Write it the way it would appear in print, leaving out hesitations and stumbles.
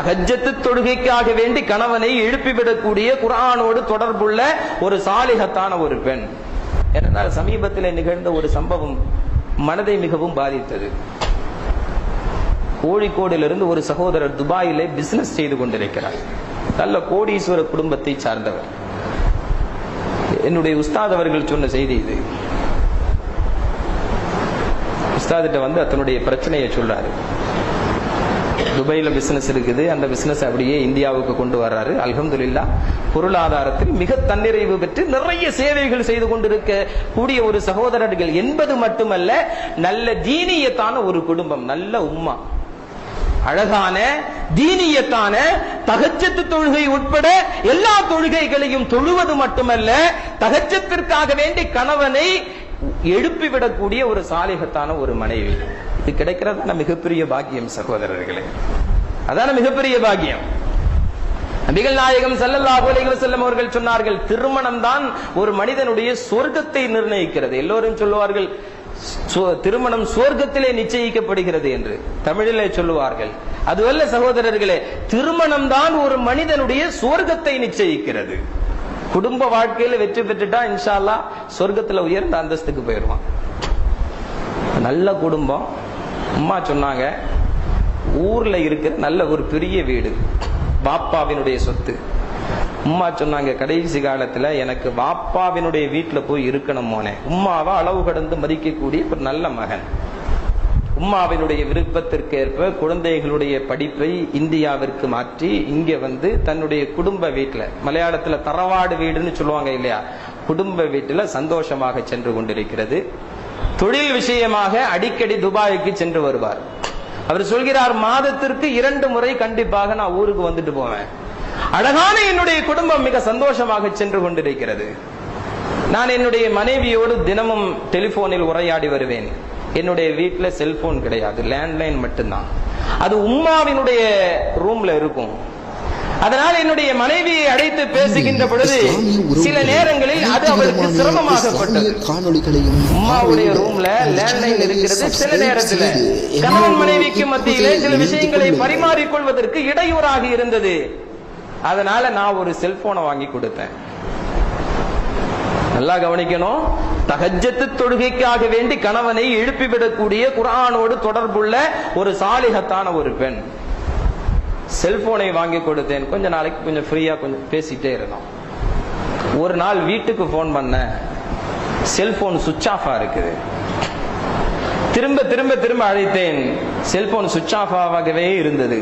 தஹஜ்ஜத் தொழுகைக்காக வேண்டி கணவனை எழுப்பிவிடக்கூடிய குர்ஆனோடு தொடர்புள்ள ஒரு சாலிஹத்தான ஒரு பெண். ஏனென்றால் சமீபத்தில் நிகழ்ந்த ஒரு சம்பவம் மனதை மிகவும் பாதித்தது. கோழிக்கோடிலிருந்து ஒரு சகோதரர் துபாயிலே பிசினஸ் செய்து கொண்டிருக்கிறார். நல்ல கோடீஸ்வர குடும்பத்தை சார்ந்தவர். என்னுடைய உஸ்தாத் அவர்கள் சொன்ன செய்தி இது. உஸ்தாதிட்ட வந்து தன்னுடைய பிரச்சனையை சொல்றாரு. துபாயில பிசினஸ் இருக்குது, அந்த பிசினஸ் அப்படியே இந்தியாவுக்கு கொண்டு வர்றாரு. அல்ஹம்துலில்லாஹ் பொருளாதாரத்தில் மிக தன்னிறைவு பெற்று நிறைய சேவைகள் செய்து கொண்டிருக்க கூடிய ஒரு சகோதரர்கள் என்பது மட்டுமல்ல, நல்ல தீனியத்தான ஒரு குடும்பம், நல்ல உம்மா, அழகான தீனியத்தான தஹஜ்ஜத் தொழுகை உட்பட எல்லா தொழுகைகளையும் தொழுவது மட்டுமல்ல, தஹஜ்ஜத்திற்காக வேண்டி கணவனை எழுப்பிவிடக்கூடிய ஒரு சாலிஹத்தான ஒரு மனைவி. இது கிடைக்கிறதான மிகப்பெரிய பாக்கியம் சகோதரர்களே, அதான மிகப்பெரிய பாக்கியம். நபிகள் நாயகம் ஸல்லல்லாஹு அலைஹி வஸல்லம் அவர்கள் சொன்னார்கள், திருமணம் தான் ஒரு மனிதனுடைய சொர்க்கத்தை நிர்ணயிக்கிறது. எல்லோரும் சொல்லுவார்கள் திருமணம் சொர்க்கத்திலே நிச்சயிக்கப்படுகிறது என்று, தமிழிலே சொல்லுவார்கள். அதுவல்ல சகோதரர்களே, திருமணம் தான் ஒரு மனிதனுடைய சொர்க்கத்தை நிச்சயிக்கிறது. குடும்ப வாழ்க்கையில வெற்றி பெற்றுட்டா இன்ஷா அல்லாஹ் சொர்க்கத்துல உயர்ந்த அந்தஸ்துக்கு போயிடுவான். நல்ல குடும்பம். அம்மா சொன்னாங்க, ஊர்ல இருக்கிற நல்ல ஒரு பெரிய வீடு, பாப்பாவினுடைய சொத்து. உம்மா சொன்னாங்க, கடைசி காலத்துல எனக்கு வாப்பாவினுடைய வீட்டுல போய் இருக்கணும் மோனே. உம்மாவை அளவு கடந்து மதிக்கக்கூடிய ஒரு நல்ல மகன். உம்மாவினுடைய விருப்பத்திற்கேற்ப குழந்தைகளுடைய படிப்பை இந்தியாவிற்கு மாற்றி இங்க வந்து தன்னுடைய குடும்ப வீட்டுல, மலையாளத்துல தரவாடு வீடுன்னு சொல்லுவாங்க இல்லையா, குடும்ப வீட்டுல சந்தோஷமாக சென்று கொண்டிருக்கிறது. தொழில் விஷயமாக அடிக்கடி துபாய்க்கு சென்று வருவார். அவர் சொல்கிறார், மாதத்திற்கு 2 முறை கண்டிப்பாக நான் ஊருக்கு வந்துட்டு போவேன். அழகான என்னுடைய குடும்பம் மிக சந்தோஷமாக சென்று கொண்டிருக்கிறது. நான் என்னுடைய மனைவியோடு தினமும் டெலிபோனில் உரையாடி வருவேன். என்னுடைய வீட்டுல செல்போன் கிடையாது, லேண்ட்லைன் மட்டும்தான். அது உம்மாவினுடைய ரூம்ல இருக்கும். அதனால் என்னுடைய மனைவியை அழைத்து பேசுகின்ற பொழுது சில நேரங்களில் அது அவருக்கு சிரமமாகப்பட்டது. உம்மாவுடைய ரூம்ல லேண்ட்லைன் இருக்கிறது. சில நேரத்தில் கணவன் மனைவிக்கு மத்தியிலே சில விஷயங்களை பரிமாறிக்கொள்வதற்கு இடையூறாக இருந்தது. அதனால நான் ஒரு செல்போனை வாங்கி கொடுத்தேன். நல்லா கவனிக்கணும், தஹஜ்ஜத் தொழுகைக்காக வேண்டி கணவனை எழுப்பிவிடக்கூடிய குர்ஆனோடு தொடர்புள்ள ஒரு சாலிஹத்தான ஒரு பெண். செல்போனை வாங்கி கொடுத்தேன். கொஞ்ச நாளைக்கு கொஞ்சம் ஃப்ரீயா கொஞ்சம் பேசிட்டே இருந்தோம். ஒரு நாள் வீட்டுக்கு போன் பண்ண, செல்போன் சுவிட்ச் ஆஃபா இருக்குது. திரும்ப திரும்ப திரும்ப அழைத்தேன், செல்போன் சுவிட்ச் ஆஃப் ஆகவே இருந்தது.